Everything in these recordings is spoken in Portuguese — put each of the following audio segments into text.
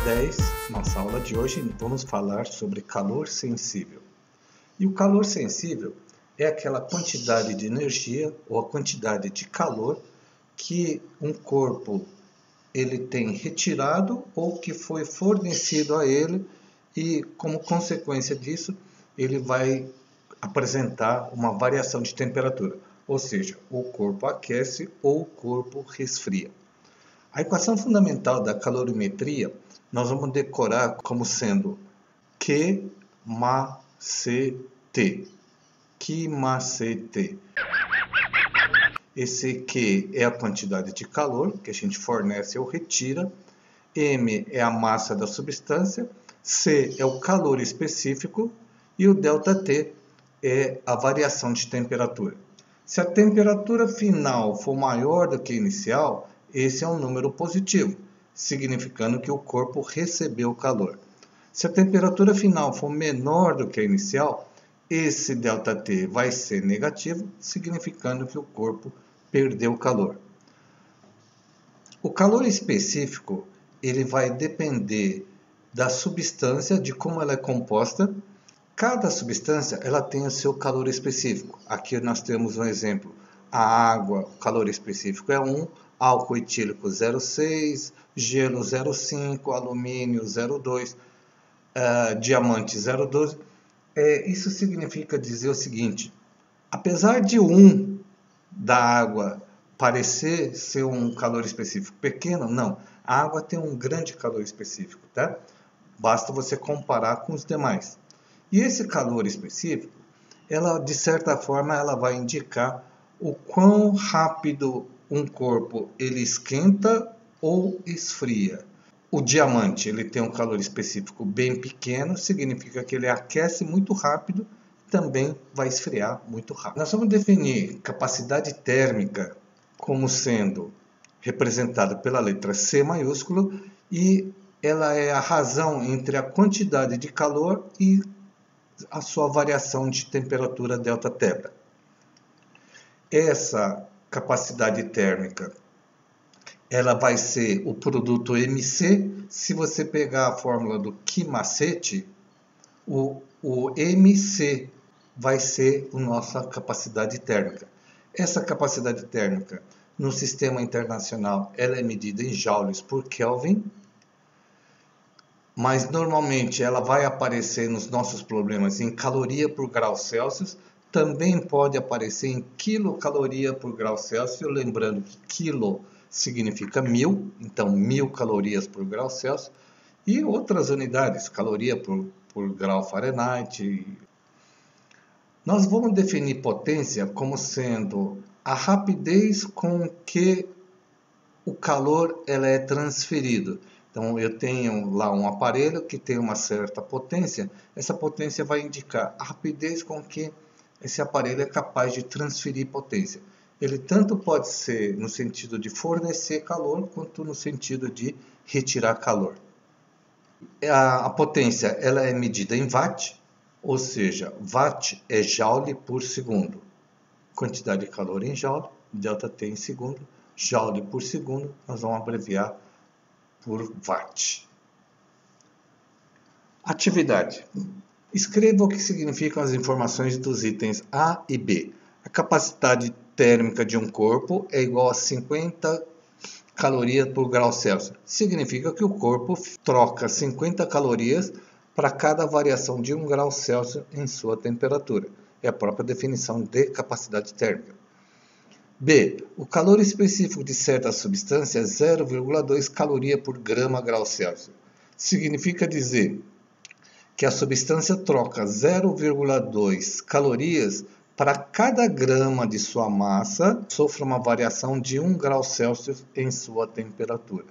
10, nossa aula de hoje, vamos falar sobre calor sensível. E o calor sensível é aquela quantidade de energia ou a quantidade de calor que um corpo ele tem retirado ou que foi fornecido a ele e, como consequência disso, ele vai apresentar uma variação de temperatura, ou seja, o corpo aquece ou o corpo resfria. A equação fundamental da calorimetria nós vamos decorar como sendo Q ma C T. Q ma C T. Esse Q é a quantidade de calor que a gente fornece ou retira. M é a massa da substância. C é o calor específico. E o ΔT é a variação de temperatura. Se a temperatura final for maior do que a inicial, esse é um número positivo, significando que o corpo recebeu calor. Se a temperatura final for menor do que a inicial, esse ΔT vai ser negativo, significando que o corpo perdeu calor. O calor específico ele vai depender da substância, de como ela é composta. Cada substância ela tem o seu calor específico. Aqui nós temos um exemplo. A água, o calor específico é 1, álcool etílico 0,6, gelo 0,5, alumínio 0,2, diamante 0,12. Isso significa dizer o seguinte: apesar de 1 da água parecer ser um calor específico pequeno, não. A água tem um grande calor específico, tá? Basta você comparar com os demais. E esse calor específico, ela de certa forma, ela vai indicar o quão rápido um corpo ele esquenta ou esfria. O diamante ele tem um calor específico bem pequeno, significa que ele aquece muito rápido, também vai esfriar muito rápido. Nós vamos definir capacidade térmica como sendo representada pela letra C maiúsculo e ela é a razão entre a quantidade de calor e a sua variação de temperatura ΔT. Essa capacidade térmica ela vai ser o produto MC. Se você pegar a fórmula do Q-macete, o MC vai ser a nossa capacidade térmica. Essa capacidade térmica no sistema internacional ela é medida em joules por Kelvin, mas normalmente ela vai aparecer nos nossos problemas em caloria por grau Celsius, também pode aparecer em quilocaloria por grau Celsius, lembrando que quilo significa 1000, então 1000 calorias por grau Celsius, e outras unidades, caloria por grau Fahrenheit. Nós vamos definir potência como sendo a rapidez com que o calor ela é transferido. Então, eu tenho lá um aparelho que tem uma certa potência. Essa potência vai indicar a rapidez com que esse aparelho é capaz de transferir potência. Ele tanto pode ser no sentido de fornecer calor, quanto no sentido de retirar calor. A potência ela é medida em watt, ou seja, watt é joule por segundo. Quantidade de calor em joule, ΔT em segundo, joule por segundo, nós vamos abreviar por watt. Atividade. Escreva o que significam as informações dos itens A e B. A capacidade térmica de um corpo é igual a 50 calorias por grau Celsius. Significa que o corpo troca 50 calorias para cada variação de 1 grau Celsius em sua temperatura. É a própria definição de capacidade térmica. B. O calor específico de certa substância é 0,2 caloria por grama grau Celsius. Significa dizer que a substância troca 0,2 calorias para cada grama de sua massa sofre uma variação de 1 grau Celsius em sua temperatura.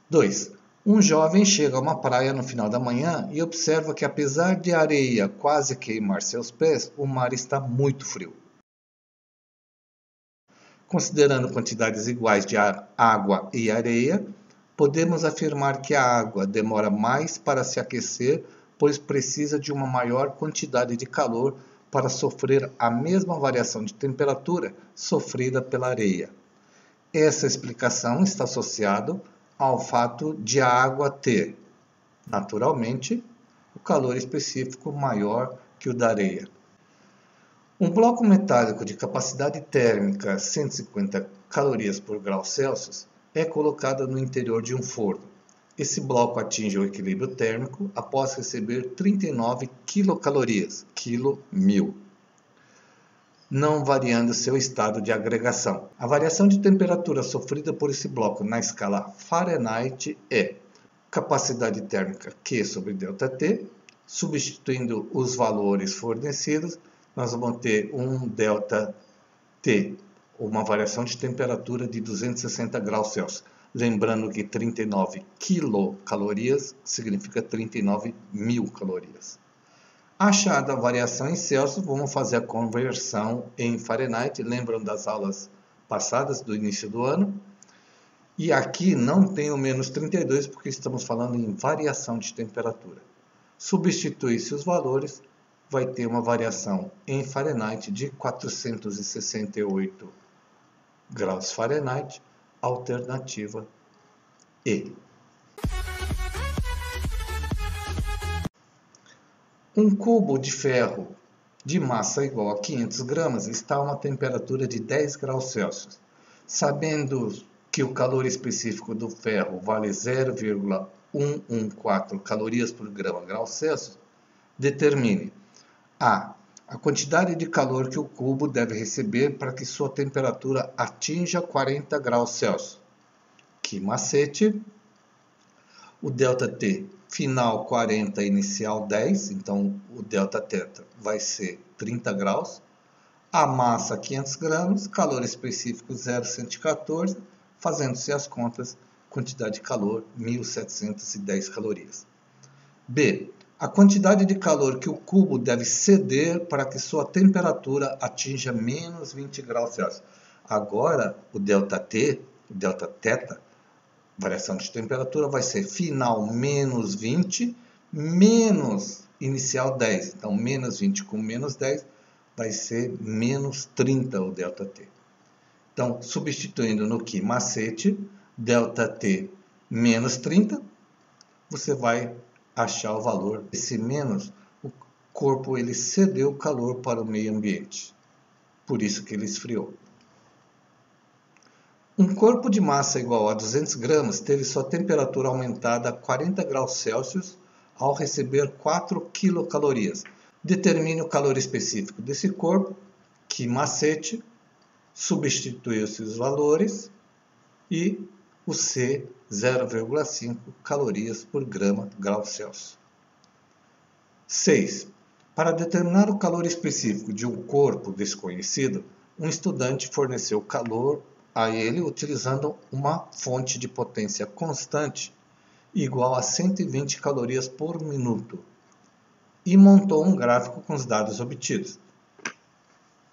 2. Um jovem chega a uma praia no final da manhã e observa que, apesar de a areia quase queimar seus pés, o mar está muito frio. Considerando quantidades iguais de água e areia, podemos afirmar que a água demora mais para se aquecer, pois precisa de uma maior quantidade de calor para sofrer a mesma variação de temperatura sofrida pela areia. Essa explicação está associada ao fato de a água ter, naturalmente, o calor específico maior que o da areia. Um bloco metálico de capacidade térmica 150 calorias por grau Celsius é colocado no interior de um forno. Esse bloco atinge o equilíbrio térmico após receber 39 quilocalorias, quilo 1000, não variando seu estado de agregação. A variação de temperatura sofrida por esse bloco na escala Fahrenheit é capacidade térmica Q sobre ΔT, substituindo os valores fornecidos, nós vamos ter um ΔT, uma variação de temperatura de 260 graus Celsius. Lembrando que 39 quilocalorias significa 39 mil calorias. Achada a variação em Celsius, vamos fazer a conversão em Fahrenheit. Lembram das aulas passadas do início do ano? E aqui não tem o menos 32 porque estamos falando em variação de temperatura. Substitui-se os valores, vai ter uma variação em Fahrenheit de 468 graus Fahrenheit, alternativa E. Um cubo de ferro de massa igual a 500 gramas está a uma temperatura de 10 graus Celsius. Sabendo que o calor específico do ferro vale 0,114 calorias por grau Celsius, determine a quantidade de calor que o cubo deve receber para que sua temperatura atinja 40 graus Celsius. Que macete? O ΔT final 40, inicial 10, então o ΔT vai ser 30 graus. A massa 500 gramas, calor específico 0,114, fazendo-se as contas, quantidade de calor 1.710 calorias. B. A quantidade de calor que o cubo deve ceder para que sua temperatura atinja menos 20 graus Celsius. Agora, o ΔT, o Δθ, variação de temperatura, vai ser final menos 20, menos inicial 10. Então, menos 20 com menos 10 vai ser menos 30 o ΔT. Então, substituindo no que macete, ΔT menos 30, você vai achar o valor. Esse menos, o corpo ele cedeu calor para o meio ambiente. Por isso que ele esfriou. Um corpo de massa igual a 200 gramas teve sua temperatura aumentada a 40 graus Celsius ao receber 4 quilocalorias. Determine o calor específico desse corpo, que macete, substituiu-se os valores e o C 0,5 calorias por grau Celsius. 6. Para determinar o calor específico de um corpo desconhecido, um estudante forneceu calor a ele utilizando uma fonte de potência constante igual a 120 calorias por minuto e montou um gráfico com os dados obtidos.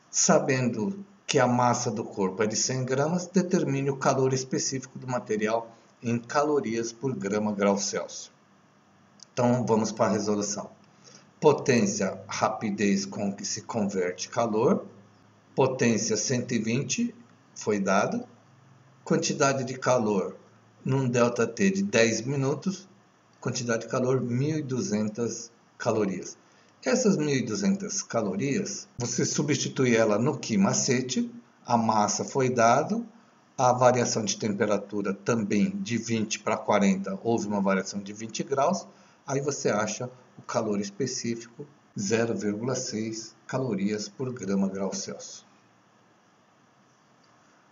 Sabendo que a massa do corpo é de 100 gramas, determine o calor específico do material em calorias por grau Celsius. Então, vamos para a resolução. Potência, rapidez com que se converte calor. Potência 120 foi dado. Quantidade de calor num ΔT de 10 minutos. Quantidade de calor 1.200 calorias. Essas 1.200 calorias, você substitui ela no que macete, a massa foi dado, a variação de temperatura também de 20 para 40, houve uma variação de 20 graus, aí você acha o calor específico, 0,6 calorias por grau Celsius.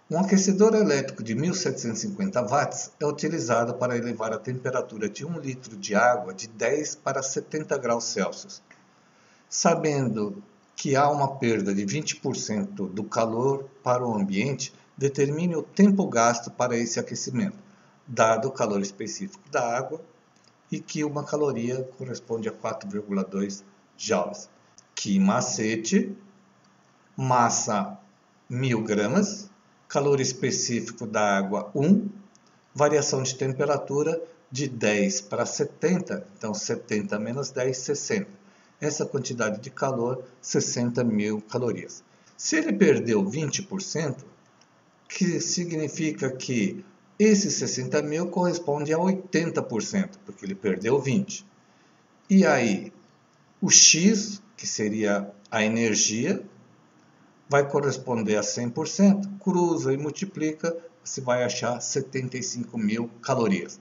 Um aquecedor elétrico de 1.750 watts é utilizado para elevar a temperatura de 1 litro de água de 10 para 70 graus Celsius. Sabendo que há uma perda de 20% do calor para o ambiente, determine o tempo gasto para esse aquecimento, dado o calor específico da água e que uma caloria corresponde a 4,2 joules. Que macete, massa 1.000 gramas, calor específico da água 1, variação de temperatura de 10 para 70, então 70 menos 10, 60. Essa quantidade de calor, 60.000 calorias. Se ele perdeu 20%, que significa que Esses 60 mil corresponde a 80%, porque ele perdeu 20%. E aí, o X, que seria a energia, vai corresponder a 100%, cruza e multiplica, você vai achar 75 mil calorias.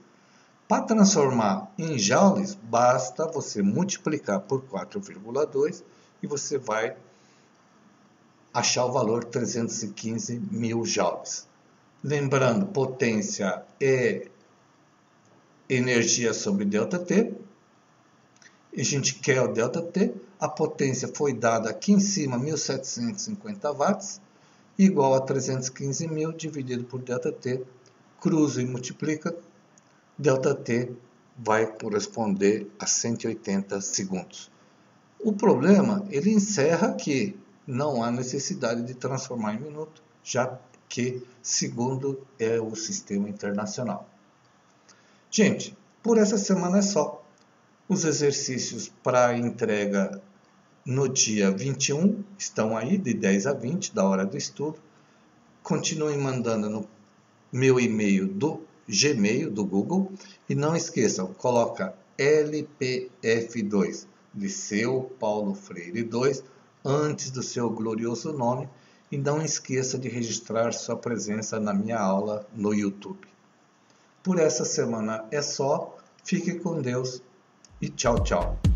Para transformar em joules, basta você multiplicar por 4,2 e você vai achar o valor 315 mil joules. Lembrando, potência é energia sobre ΔT. A gente quer o ΔT. A potência foi dada aqui em cima, 1750 watts, igual a 315 mil dividido por ΔT. Cruza e multiplica. ΔT vai corresponder a 180 segundos. O problema, ele encerra aqui. Não há necessidade de transformar em minuto, já que segundo é o sistema internacional. Gente, por essa semana é só. Os exercícios para entrega no dia 21 estão aí, de 10 a 20, da hora do estudo. Continuem mandando no meu e-mail do Gmail, do Google. E não esqueçam, coloca LPF2, Liceu Paulo Freire 2, antes do seu glorioso nome. E não esqueça de registrar sua presença na minha aula no YouTube. Por essa semana é só. Fique com Deus e tchau, tchau.